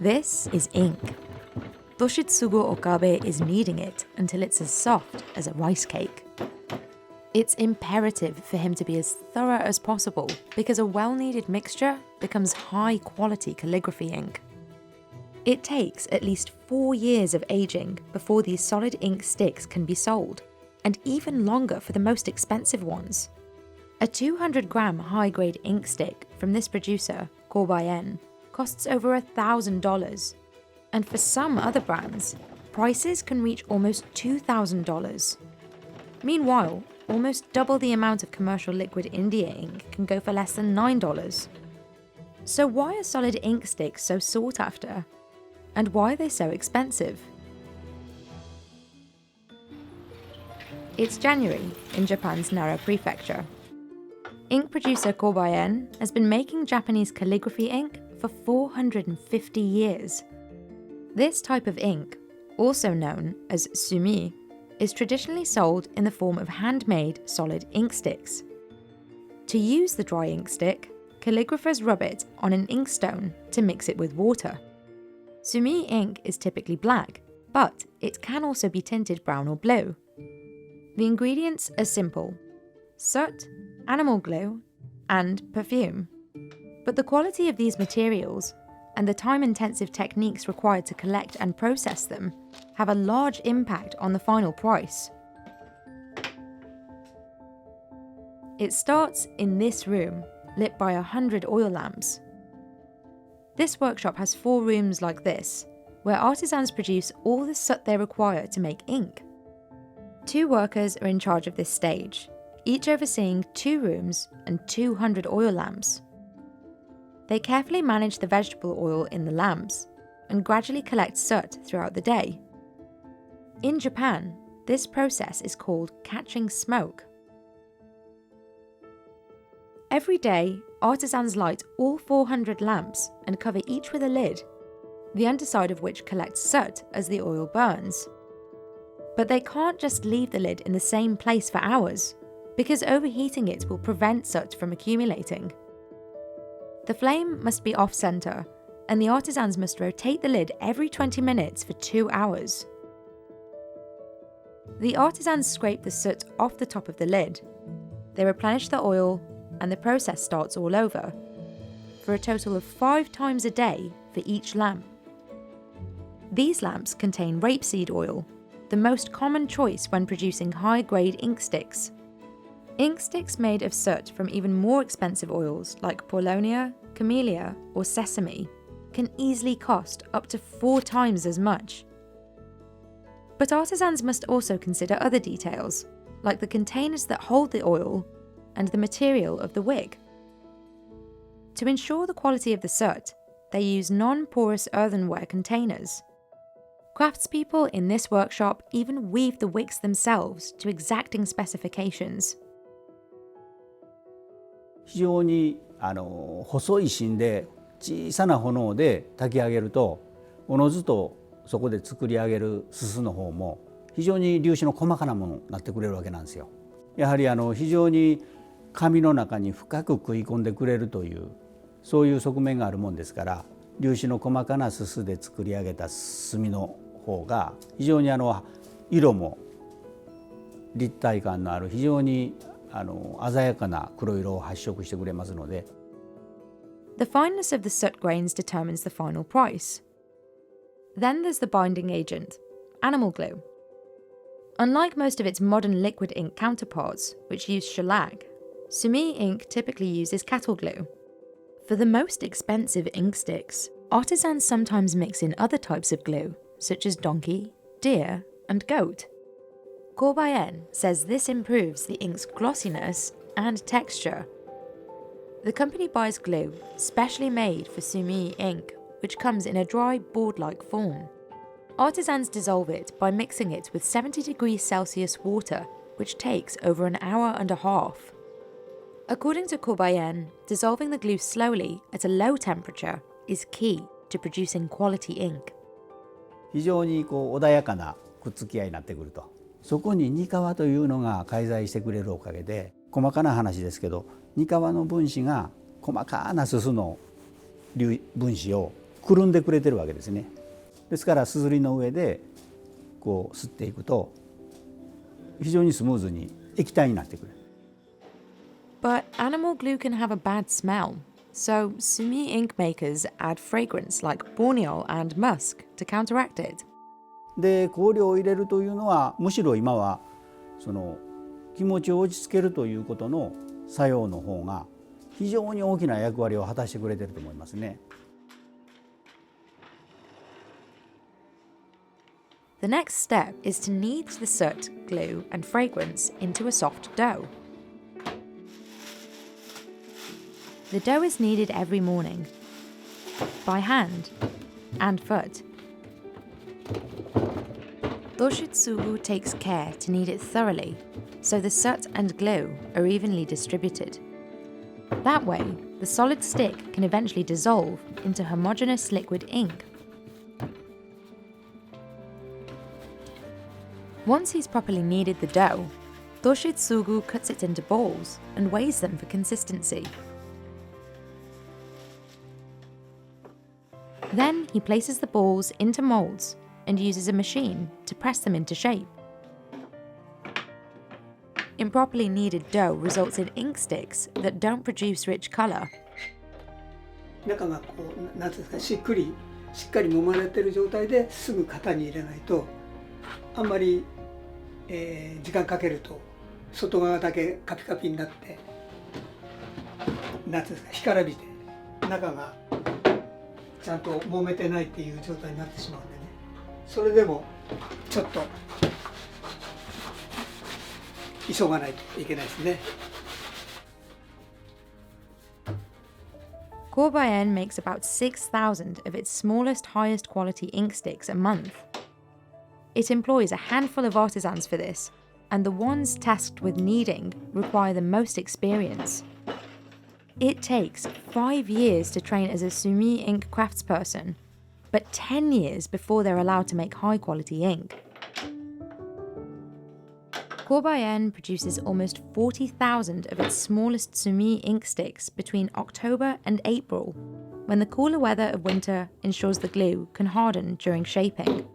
This is ink. Toshitsugu Okabe is kneading it until it's as soft as a rice cake. It's imperative for him to be as thorough as possible because a well-kneaded mixture becomes high-quality calligraphy ink. It takes at least 4 years of aging before these solid ink sticks can be sold, and even longer for the most expensive ones. A 200-gram high-grade ink stick from this producer, Kobayen, costs over $1,000, and for some other brands, prices can reach almost $2,000. Meanwhile, almost double the amount of commercial liquid India ink can go for less than $9. So why are solid ink sticks so sought after? And why are they so expensive? It's January in Japan's Nara Prefecture. Ink producer Kobayen has been making Japanese calligraphy ink for 450 years. This type of ink, also known as sumi, is traditionally sold in the form of handmade solid ink sticks. To use the dry ink stick, calligraphers rub it on an inkstone to mix it with water. Sumi ink is typically black, but it can also be tinted brown or blue. The ingredients are simple: soot, animal glue, and perfume. But the quality of these materials and the time-intensive techniques required to collect and process them have a large impact on the final price. It starts in this room, lit by 100 oil lamps. This workshop has 4 rooms like this, where artisans produce all the soot they require to make ink. 2 workers are in charge of this stage, each overseeing 2 rooms and 200 oil lamps. They carefully manage the vegetable oil in the lamps and gradually collect soot throughout the day. In Japan, this process is called catching smoke. Every day, artisans light all 400 lamps and cover each with a lid, the underside of which collects soot as the oil burns. But they can't just leave the lid in the same place for hours, because overheating it will prevent soot from accumulating. The flame must be off-center, and the artisans must rotate the lid every 20 minutes for 2 hours. The artisans scrape the soot off the top of the lid. They replenish the oil, and the process starts all over, for a total of 5 times a day for each lamp. These lamps contain rapeseed oil, the most common choice when producing high-grade ink sticks. Ink sticks made of soot from even more expensive oils like paulownia, camellia, or sesame can easily cost up to 4 times as much. But artisans must also consider other details, like the containers that hold the oil and the material of the wick. To ensure the quality of the soot, they use non-porous earthenware containers. Craftspeople in this workshop even weave the wicks themselves to exacting specifications. 非常に細い芯で小さな炎で炊き上げると、おのずとそこで作り上げるすすの方も非常に粒子の細かなものになってくれるわけなんですよ。やはり非常に紙の中に深く食い込んでくれるという、そういう側面があるもんですから、粒子の細かなすすで作り上げた墨の方が非常に色も立体感のある非常に鮮やかな黒色を発色してくれますので。The fineness of the soot grains determines the final price. Then there's the binding agent, animal glue. Unlike most of its modern liquid ink counterparts, which use shellac, sumi ink typically uses cattle glue. For the most expensive ink sticks, artisans sometimes mix in other types of glue, such as donkey, deer, and goat. Kobayen says this improves the ink's glossiness and texture. The company buys glue specially made for sumi ink, which comes in a dry board-like form. Artisans dissolve it by mixing it with 70 degrees Celsius water, which takes over an hour and a half. According to Kobayen, dissolving the glue slowly at a low temperature is key to producing quality ink. 非常に穏やかなくっつき合いになってくると。そこにニカワというのが介在してくれるおかげで、細かな話ですけど、ニカワの分子が細かなすすの分子をくるんでくれてるわけですね。ですからすずりの上でこう吸っていくと非常にスムーズに液体になってくる。 But animal glue can have a bad smell, so Sumi ink makers add fragrance like borneol and musk to counteract it. で香料を入れるというのはむしろ今はその気持ちを落ち着けるということの作用の方が非常に大きな役割を果たしてくれていると思いますね。The next step is to knead the soot, glue, and fragrance into a soft dough. The dough is kneaded every morning, by hand and foot. Doshitsugu takes care to knead it thoroughly, so the soot and glue are evenly distributed. That way, the solid stick can eventually dissolve into homogeneous liquid ink. Once he's properly kneaded the dough, Doshitsugu cuts it into balls and weighs them for consistency. Then he places the balls into molds and uses a machine to press them into shape. Improperly kneaded dough results in ink sticks that don't produce rich colour. 中がこうなんていうんですか、しっかり揉まれてる状態ですぐ型に入れないと、あんまり、時間かけると外側だけカピカピになって、なんていうんですか、干からびて中がちゃんと揉めてないっていう状態になってしまうんでね。それでもちょっと急がないといけないですね。Corbayen makes about 6,000 of its smallest, highest quality ink sticks a month. It employs a handful of artisans for this, and the ones tasked with kneading require the most experience. It takes 5 years to train as a Sumi ink craftsperson, but 10 years before they're allowed to make high quality ink. Corbayen produces almost 40,000 of its smallest Sumi ink sticks between October and April, when the cooler weather of winter ensures the glue can harden during shaping.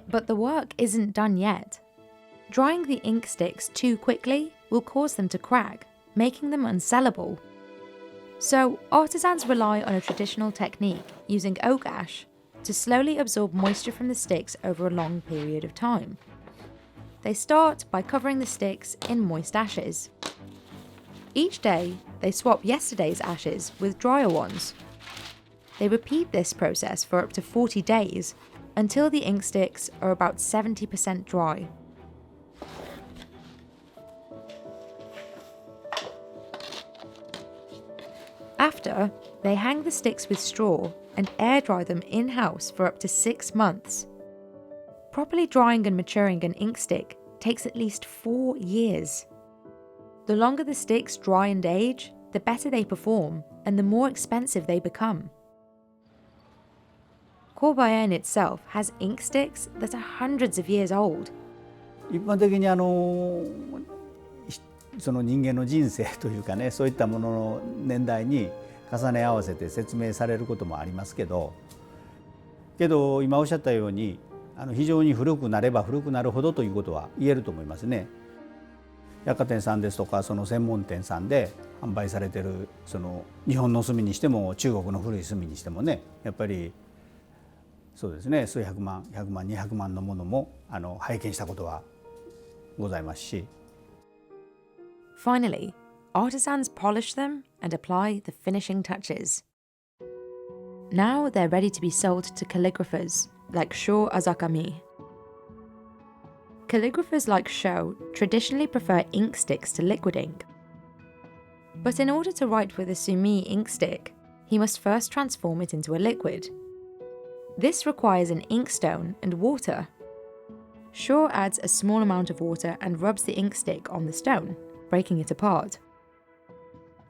But the work isn't done yet. Drying the ink sticks too quickly will cause them to crack, making them unsellable. So, artisans rely on a traditional technique using oak ash to slowly absorb moisture from the sticks over a long period of time. They start by covering the sticks in moist ashes. Each day, they swap yesterday's ashes with drier ones. They repeat this process for up to 40 days until the ink sticks are about 70% dry. After, they hang the sticks with straw and air dry them in-house for up to 6 months. Properly drying and maturing an ink stick takes at least 4 years. The longer the sticks dry and age, the better they perform and the more expensive they become. Corbayen itself has ink sticks that are hundreds of years old. 一般的にその人間の人生というかね、そういったものの年代に重ね合わせて説明されることもありますけど今おっしゃったように非常に古くなれば古くなるほどということは言えると思いますね。百貨店さんですとかその専門店さんで販売されているその日本の墨にしても中国の古い墨にしてもね、やっぱりそうですね、数百万100万200万のものも拝見したことはございますし。Finally, artisans polish them and apply the finishing touches. Now they're ready to be sold to calligraphers like Sho Azakami. Calligraphers like Sho traditionally prefer ink sticks to liquid ink. But in order to write with a Sumi ink stick, he must first transform it into a liquid. This requires an inkstone and water. Shaw adds a small amount of water and rubs the ink stick on the stone, breaking it apart.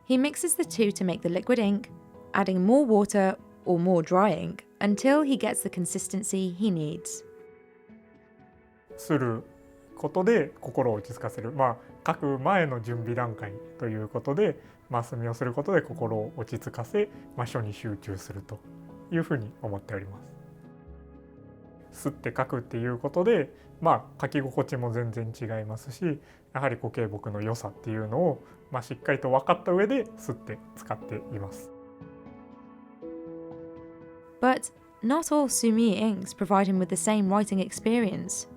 He mixes the two to make the liquid ink, adding more water or more dry ink until he gets the consistency he needs. することで心を落ち着かせる、書く前の準備段階ということで、墨をすることで心を落ち着かせ、書に集中するというふうに思っております。吸って書くっていうことで、書き心地も全然違いますし、やはり固形木の良さっていうのを、しっかりと分かった上で吸って使っています。But not all Sumi inks provide him with the same writing experience.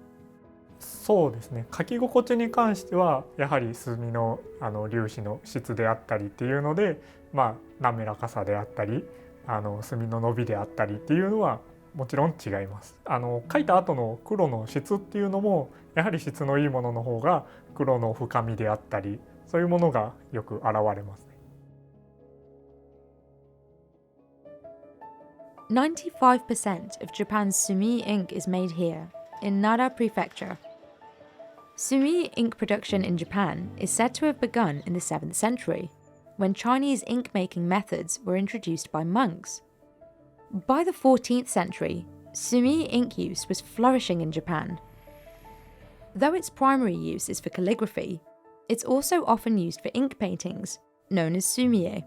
そうですね、書き心地に関してはやはり墨の粒子の質であったりっていうので、滑らかさであったり墨の伸びであったりっていうのはもちろん違います。書いた後の黒の質っていうのもやはり質のいいものの方が黒の深みであったり、そういうものがよく現れますね。95% of Japan's Sumi ink is made here, in Nara Prefecture. Sumi ink production in Japan is said to have begun in the 7th century, when Chinese ink-making methods were introduced by monks. By the 14th century, Sumi ink use was flourishing in Japan. Though its primary use is for calligraphy, it's also often used for ink paintings, known as sumie.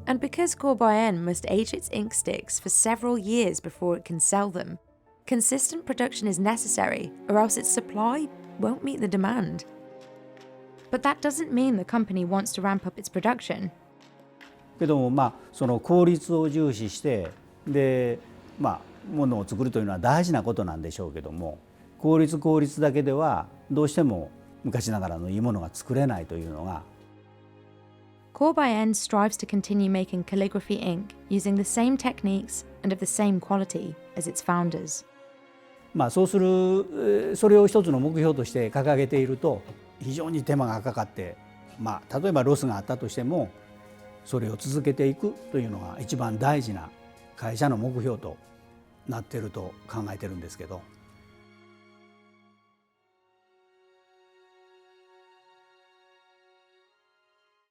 And because Corbayen must age its ink sticks for several years before it can sell them, consistent production is necessary, or else its supply won't meet the demand. But that doesn't mean the company wants to ramp up its production. けどもその効率を重視してでものを作るというのは大事なことなんでしょうけども、効率だけではどうしても昔ながらのいいものが作れないというのが。Corbayen strives to continue making calligraphy ink using the same techniques and of the same quality as its founders. それを一つの目標として掲げていると非常に手間がかかって、例えばロスがあったとしてもそれを続けていくというのが一番大事な会社の目標となっていると考えてるんですけど。